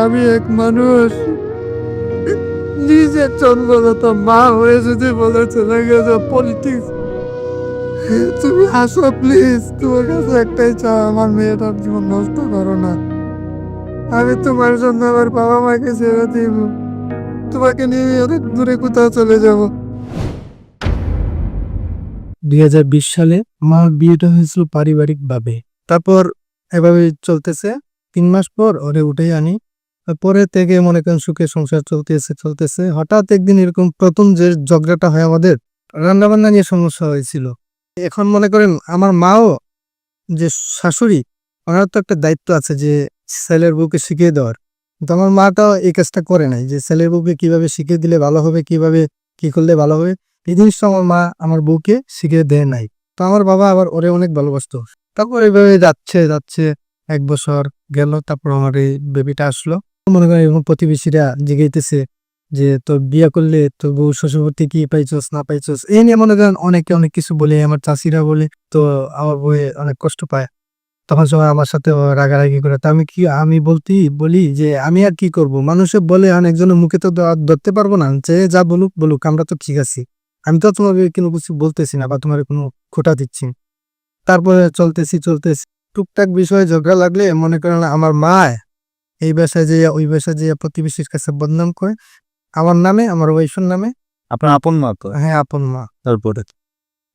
আমি এক মানুষ নিজের জন্মগত মা হয়ে যদি বলে চলে গেছে পলিটিক্স, তুমি আসো প্লিজ, তোমার কাছে একটাই চাও, আমার মেয়েটার জীবন নষ্ট করো না। আমি তোমার জন্য আমার বাবা মাকে ছেড়ে দিব, তোমাকে নিয়ে অনেক দূরে কোথাও চলে যাব। 2020 সালে আমার বিয়েটা হয়েছিল পারিবারিক ভাবে। তারপর এভাবে চলতেছে। 3 মাস পর ওরে উঠেই আনি। পরে থেকে মনে করেন সুখে সংসার চলতেছে। হঠাৎ একদিন এরকম প্রথম যে ঝগড়াটা হয় আমাদের, রান্না বান্না নিয়ে সমস্যা হয়েছিল। এখন মনে করেন আমার মাও যে শাশুড়ি, ওনার তো একটা দায়িত্ব আছে যে ছেলের বউকে শিখিয়ে দেওয়ার। কিন্তু আমার মাটাও এই কাজটা করে নাই, যে ছেলের বউকে কিভাবে শিখিয়ে দিলে ভালো হবে, কিভাবে কি করলে ভালো হবে, এই জিনিসটা আমার মা আমার বউকে শিখিয়ে দেয় নাই। তো আমার বাবা আবার ওরে অনেক ভালোবাসতো। তারপর এইভাবে যাচ্ছে 1 বছর গেল। তারপর আমার এই বেবিটা আসলো। মনে করেন এখন প্রতিবেশীরা জিগাইতেছে যে তোর বিয়ে করলে তোর বউ শ্বশুরবাড়ি কি পাইছস না পাইছস, এই নিয়ে মনে করেন অনেকে অনেক কিছু বলে, আমার চাষিরা বলে। তো আমার বউয়ে অনেক কষ্ট পায়। তখন সময় আমার সাথে ও রাগারাগি করে। তা আমি বলি যে আমি আর কি করব, মানুষে বলে অনেকজনের মুখে তো ধরতে পারবো না, যে যা বলুক বলুক, আমরা তো ঠিক আছি। আমি তো তোমাকে কোনো কিছু বলতেছি না বা তোমার কোনো খোঁটা দিচ্ছি না। তারপরে চলতেছি টুকটাক বিষয়ে ঝগড়া লাগলে মনে করেন আমার মা এই বাসায় যে ওই বাসায় যে প্রতিবেশীর কাছে বদনাম করে আমার নামে, আমার ওয়াইফের নামে। আপনার আপন মা তো? হ্যাঁ, আপন মা। তারপরে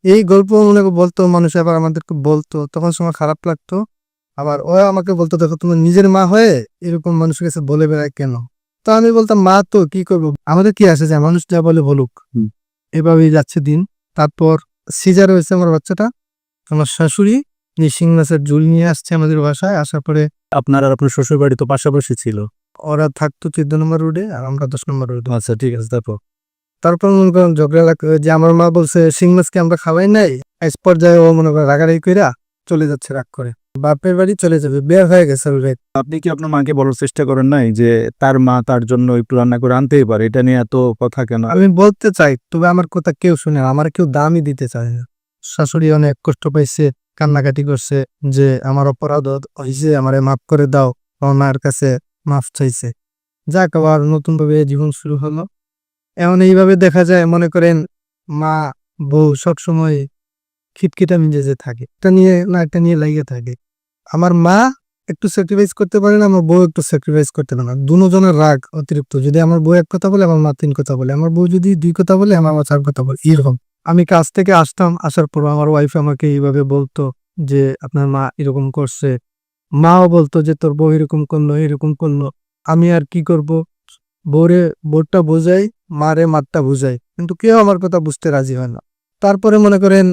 এই গল্প মনে বলতো মানুষ, আবার আমাদেরকে বলতো, তখন সময় খারাপ লাগতো। আবার ও আমাকে বলতো, দেখো তোমার নিজের মা হয়ে এরকম মানুষের কাছে বলে বেড়ায় কেন? তো আমি বলতাম, মা তো কি করবো, আমাদের কি আসে যায়, মানুষ যা বলে বলুক। এভাবেই যাচ্ছে দিন। তারপর সিজার হয়েছে আমার বাচ্চাটা। আমার শাশুড়ি নিশিং মাছের ঝুল নিয়ে আসছে আমাদের বাসায়। আসার পরে আপনার আর আপনার শ্বশুর বাড়ি তো পাশাপাশি ছিল? ওরা থাকতো 14 নম্বর রোডে আর আমরা 10 নম্বর রোডে। আচ্ছা, ঠিক আছে। তারপর মনে করেন ঝগড়া যে আমার মা বলছে শিং মাছকে আমরা খাওয়াই নাই। এক পর্যায়ে ও মনে করেন রাগারাগি কইরা চলে যাচ্ছে, রাগ করে বাপের বাড়ি চলে যাবে, বের হয়ে গেছে অলরেডি। আপনি কি আপনার মাকে বলার চেষ্টা করেন নাই যে তার মা তার জন্য একটু রান্না করে আনতেই পারে? এটা নিয়ে এত কথা কেন? আমি বলতে চাই, তবে আমার কথা কেউ শুনে না, আমার কেউ দামই দিতে চায় না। শাশুড়ি অনেক কষ্ট পাইছে, কান্নাকাটি করছে যে আমার অপরাধ হয়েছে, আমারে মাফ করে দাও। আমার মায়ের কাছে মাফ চাইছে। যাক, আবার নতুন ভাবে জীবন শুরু হলো। এখন এইভাবে দেখা যায় মনে করেন মা বউ সবসময় খিটখিটা মেজাজে থাকে, একটা নিয়ে লাগিয়ে থাকে। আমার মা একটু স্যাক্রিফাইস করতে পারে না, আমার বউ একটু স্যাক্রিফাইস করতে পারে না। দুজনের রাগ অতিরিক্ত। যদি আমার বউ 1 কথা বলে, আমার মা 3 কথা বলে। আমার বউ যদি 2 কথা বলে, আমার মা 4 কথা বলে। এরকম আমি কাজ থেকে আসতাম, আসার পর আমার ওয়াইফ আমাকে এইভাবে বলতো যে আপনার মা এরকম করছে। মাও বলতো যে তোর বউ এরকম করলো। আমি আর কি করব, বোরটা বোঝাই, মারে মারটা বুঝাই, কিন্তু কেউ আমার কথা বুঝতে রাজি হয় না। তারপরে মনে করেন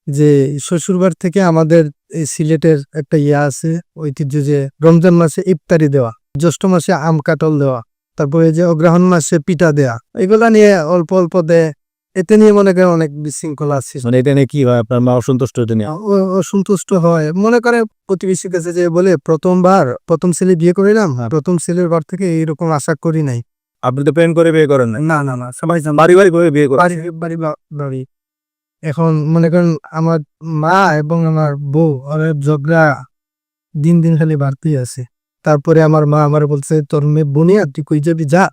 যে শ্বশুরবাড়ি থেকে আমাদের এই সিলেটের একটা আছে ঐতিহ্য, যে রমজান মাসে ইফতারি দেওয়া, জ্যৈষ্ঠ মাসে আম কাটল দেওয়া, তারপরে যে অগ্রহায়ণ মাসে পিঠা দেয়া, এগুলা নিয়ে অল্প অল্প দেয়। এতে নিয়ে মনে করেন অনেক বিশৃঙ্খলা আছে। মানে এটা নিয়ে কি হয়, আপনার মা অসন্তুষ্ট এটা নিয়ে? অসন্তুষ্ট হয়, মনে করে প্রতিবেশীর কাছে যে বলে প্রথম ছেলে বিয়ে করিলাম, প্রথম ছেলের বার থেকে এইরকম আশা করি নাই। আপনি তো প্রেম করে বিয়ে করেন নাই? না না না, সবাই পারিবারিক ভাবে বিয়ে করেন? বাড়ি। এখন মনে করেন আমার মা এবং আমার বউ ওদের ঝগড়া দিন দিন খালি বাড়তেই আছে। তারপরে আমার মা আমার বলছে, তোর মেয়ে বুনিয়া তুই কই যাবি যা।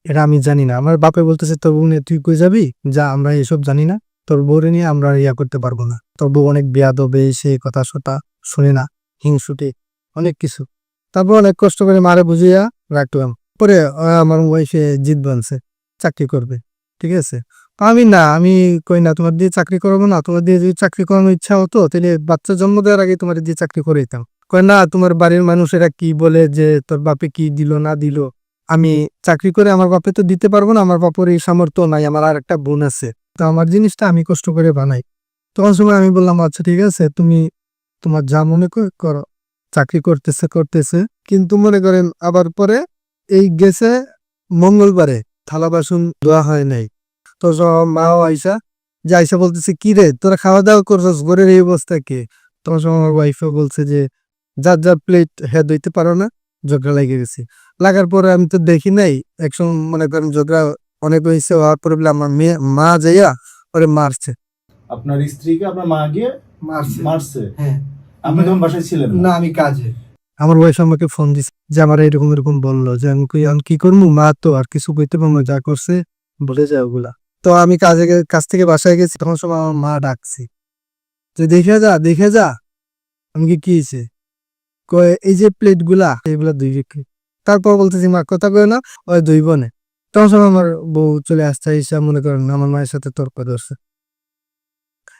এটা আমি জানি না। আমার বাপে বলতেছে, তোর বুনিয়া তুই কই যাবি যা, আমরা এসব জানি না, তোর বউরে নিয়ে আমরা করতে পারবো না। তোর বউ অনেক বেয়াদবে, সেই কথা সতা শুনে না, হিংসুটে অনেক কিছু। তারপর অনেক কষ্ট করে মারে বুঝিয়া রাখলাম। পরে আমার ওয়াইফে জিদ বানছে, চাকরি করবে, ঠিক আছে। আমি কই না, তোমার দিয়ে চাকরি করবো না। তোমার দিয়ে যদি চাকরি করানোর ইচ্ছা হতো তাহলে বাচ্চা জন্ম দেওয়ার আগে তোমার দিয়ে চাকরি করে দিতাম। কয় না, তোমার বাড়ির মানুষেরা কি বলে যে তোর বাপে কি দিল না দিল, আমি চাকরি করে আমার বাপে তো দিতে পারবো না, আমার বাপের এই সামর্থ্য নাই, আমার আর একটা বোন আছে, তো আমার জিনিসটা আমি কষ্ট করে বানাই। তখন সময় আমি বললাম, আচ্ছা ঠিক আছে, তুমি তোমার যা মনে করো। চাকরি করতেছে কিন্তু মনে করেন আবার পরে এই গেছে মঙ্গলবারে থালা বাসন ধোয়া হয় নাই। তো মাও আইসা বলতেছে, কি রে তোরা খাওয়া দাওয়া করছিস, ঘরের এই অবস্থা কে? তখন আমার ওয়াইফও বলছে যে যার প্লেট হেড হইতে পারো না, ঝগড়া লেগে গেছে। লাগার পরে আমি তো দেখি নাই, একসময় মনে করেন ঝগড়া অনেক হয়েছে, হওয়ার পরে বলে আমার মা যাইয়া ওরে মারছে। আপনার স্ত্রীকে আপনার মা গিয়ে মারছে? হ্যাঁ। আপনি তখন বাসায় ছিলেন না, আমি কাজে। আমার ওয়াইফ আমাকে ফোন দিছে যে আমার এরকম এরকম বললো, যে আমি কই, "আমি কি করবো, মা তো আর কিছু কইতে পারবো না, যা করছে বলে যায় ওগুলা।" তো আমি কাজ থেকে বাসায় গেছি, তখন সময় আমার মা ডাকছে যে, "দেখে যা, দেখে যা।" আমি কি হয়েছে? কয়, "এই যে প্লেট গুলা এগুলা ধুইবি কি?" তারপর বলতেছি, "মা কথা কয় না, ওই ধুইব না।" তখন সময় আমার বউ চলে আসছে, এসে মনে করেন আমার মায়ের সাথে তর্ক ধরছে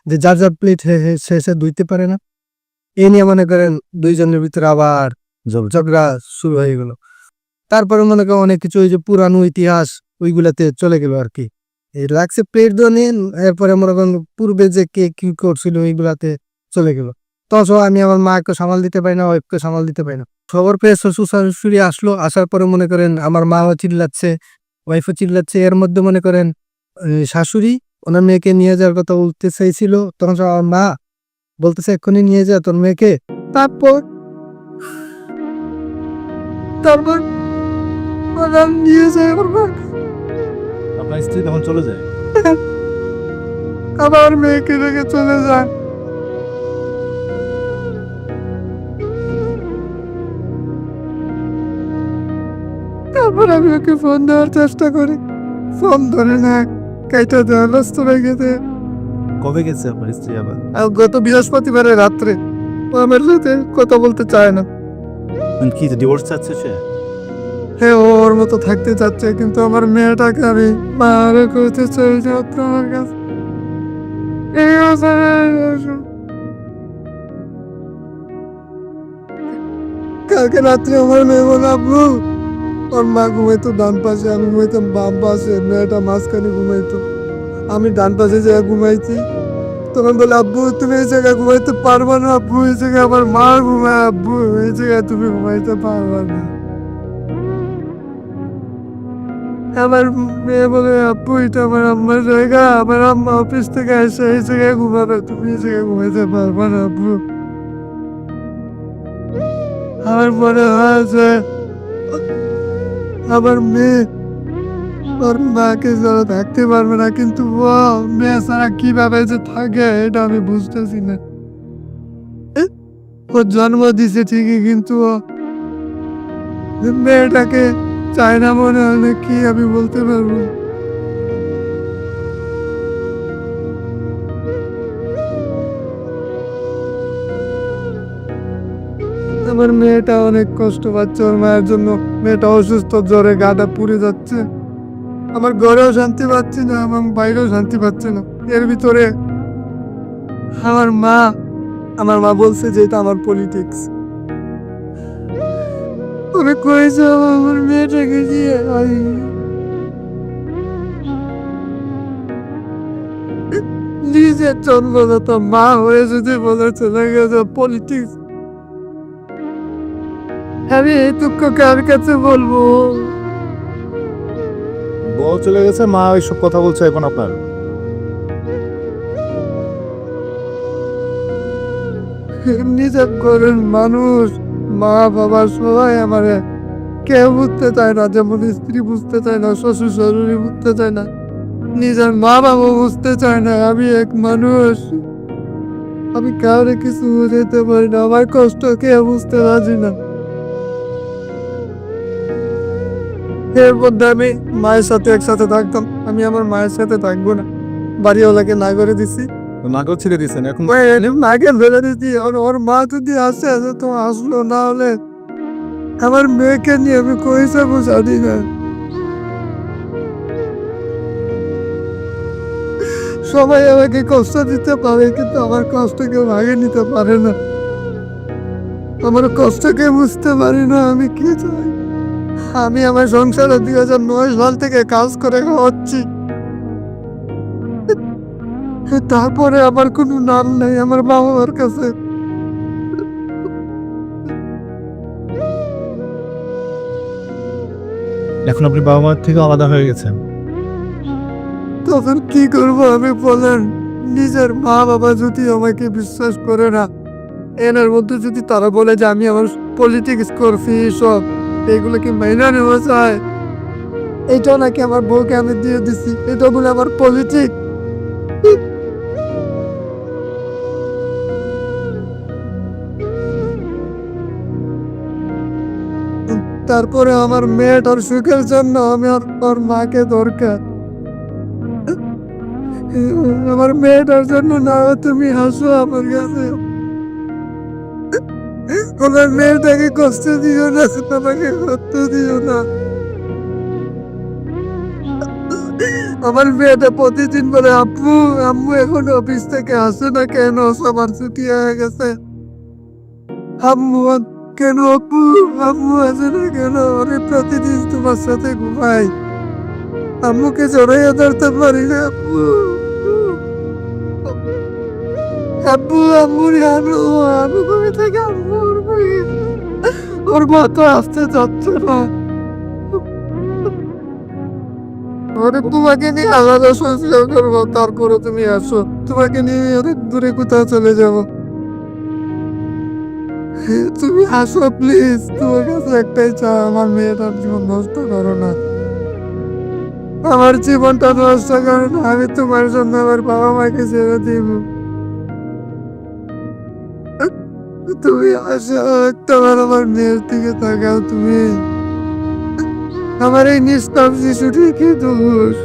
যে যার যার প্লেট সে ধুইতে পারে না। এ নিয়ে মনে করেন দুইজনের ভিতরে আবার ঝগড়া শুরু হয়ে গেল। তারপরে মনে করেন অনেক কিছু, ওই যে পুরানো ইতিহাস ওইগুলাতে চলে গেল আর কি। এই লাগছে প্লেট ধোয়া নিয়ে, এরপরে মনে করেন পূর্বে যে কে কি করছিল ওইগুলাতে চলে গেল। তখন আমি আমার মাকে সামাল দিতে পারি না, ওয়াইফকে সামাল দিতে পারি না। খবর পেয়ে শ্বশুর শাশুড়ি আসলো, আসার পরে মনে করেন আমার মাও চিল্লাচ্ছে, ওয়াইফও চিল্লাচ্ছে। এর মধ্যে মনে করেন শাশুড়ি ওনার মেয়েকে নিয়ে যাওয়ার কথা বলতে চাইছিল, তখন আমার মা বলতেছে, "এক্ষুনি নিয়ে যা তোর মেয়েকে।" তারপর তারপর ওরা নিয়ে যায় আমার মাকে। আপনার স্ত্রী তখন চলে যায়? আমার মেয়েকে রেখে চলে যায়। তারপর আমি ওকে ফোন দেওয়ার চেষ্টা করি, ফোন ধরে না, কাইটা দেওয়া, ব্যস্ত হয়ে গেছে। কবে গেছে আপনার স্ত্রী আবার? আর গত বৃহস্পতিবারে রাত্রে ও আমার সাথে কথা বলতে চায় না। কি ডিভোর্স চাচ্ছে সে? হ্যাঁ, ও ওর মতো থাকতে চাচ্ছে, কিন্তু আমার মেয়েটাকে আমি মারে করতে চাই যে আমার কাছে। এই অবস্থায় কালকে রাত্রে আমার মেয়ে বলে, "আব্বু," ওর মা ঘুমাইতো ডান পাশে, আমি ঘুমাইতাম বাম পাশে, মেয়েটা মাঝখানে ঘুমাইতো, আমি ডান পাশে জায়গায় ঘুমাইছি। তখন বলে, "আব্বু তুমি এই জায়গায় ঘুমাইতে পারবা না, আব্বু এই জায়গায় আমার মা ঘুমায়, আব্বু এই জায়গায় তুমি ঘুমাইতে পারবা না।" আমার মেয়ে বলে, "আব্বু এটা আমার আম্মার জায়গা, আমার আম্মা অফিস থেকে এসে এই জায়গায় ঘুমাবে, তুমি এই জায়গায় ঘুমাইতে পারবা না, আব্বু।" আমার মনে হয় যে আমার মেয়ে ওর মাকে ছাড়া থাকতে পারবে না, কিন্তু ও মেয়ে ছাড়া কিভাবে যে থাকে এটা আমি বুঝতেছি না। ও জন্ম দিছে ঠিকই, কিন্তু ও মেয়েটাকে চায় না মনে হলে কি আমি বলতে পারবো না। আমার মেয়েটা অনেক কষ্ট পাচ্ছে ওর মায়ের জন্য। মেয়েটা অসুস্থ, জ্বরে গাটা পুড়ে যাচ্ছে। আমার ঘরেও শান্তি পাচ্ছি না এবং বাইরেও শান্তি পাচ্ছে না। এর ভিতরে আমার মা আমার মা বলছে যে এটা আমার পলিটিক্স। আমি কই যাবো আমার মেয়েটাকে নিয়ে? নিজের জন্মদাত মা হয়ে যদি বলে চলে গেছে পলিটিক্স, আমি এই দুঃখ কার কাছে বলবো? বউ চলে গেছে, মা ওইসব কথা বলছে এখন আপনার? নিজের ঘরের মানুষ, মা বাবা সবাই আমারে কেউ বুঝতে চায় না, যেমন স্ত্রী বুঝতে চায় না, শ্বশুর শাশুড়ি বুঝতে চায় না, নিজের মা বাবা বুঝতে চায় না। আমি এক মানুষ, আমি কাউরে কিছু বুঝাতে পারি না, আমার কষ্ট কেউ বুঝতে রাজি না। এর মধ্যে আমি মায়ের সাথে একসাথে থাকতাম, আমি আমার মায়ের সাথে থাকবো না, বাড়িওয়ালাকে না করে দিছি। নাকও ছেড়ে দিয়েছেন এখন? মাকে ফেলে দিছি। ওর মা যদি আসে তো আসলো, না হলে আমার মেয়েকে নিয়ে আমি কই যাবো জানি না। সবাই আমাকে কষ্ট দিতে পারে, কিন্তু আমার কষ্ট কেউ ভাগে নিতে পারে না। আমার কষ্টকে বুঝতে পারি না আমি কি চাই। আমি আমার সংসারে 2009 সাল থেকে কাজ করে খাওয়াচ্ছি, তারপরে আমার কোনো নাম নেই আমার বাবা মার কাছে। এখন আপনি বাবা মার থেকে আলাদা হয়ে গেছেন। তখন কি করবো আমি বলেন? নিজের মা বাবা যদি আমাকে বিশ্বাস করে না, এনার মধ্যে যদি তারা বলে যে আমি আমার পলিটিক্স করছি, সব এগুলোকে মেনে নেওয়া যায়, এটাও নাকি আমার বউকে আমি দিয়ে দিছি, এটা বলে আমার পলিটিক্স। তারপরে আমার মেয়েটার সুখের জন্য আমি ওর মাকে দরকার। আমার মেয়েটার জন্য না হয় তুমি হাসো আমার কাছে। আমার মেয়েটাকে কষ্ট দিও না, আমাকে কষ্ট দিও না। আমার মেয়েটা প্রতিদিন বলে আব্বু আম্মু এখন অফিস থেকে আসে না কেন, সবার ছুটি হয়ে গেছে। আম্মু কেন আব্বু আম্মু আসে না কেন, আমি প্রতিদিন তোমার সাথে ঘুমাই, আম্মুকে জড়াইয়া ধরতে পারি না আব্বু। আব্বু আম্মু আনো আমি ঘুমে থেকে আম্মু ওর মা তো আসতে যাচ্ছে না। ওরে তোমাকে নিয়ে আলাদা সংসার করবো, তারপরে তুমি আসো, তোমাকে নিয়ে অনেক দূরে কোথাও চলে যাব। তুমি আসো প্লিজ, তোমার কাছে একটাই চা, আমার মেয়েটার জীবন নষ্ট করো না, আমার জীবনটা নষ্ট করো না, আমি তোমার জন্য আমার বাবা মাকে ছেড়ে দিব। তুমি আসো, তোমার আমার মেয়ের দিকে তাকাও, তুমি আমার এই নিষ্পাপ শিশুটি কি দোষ।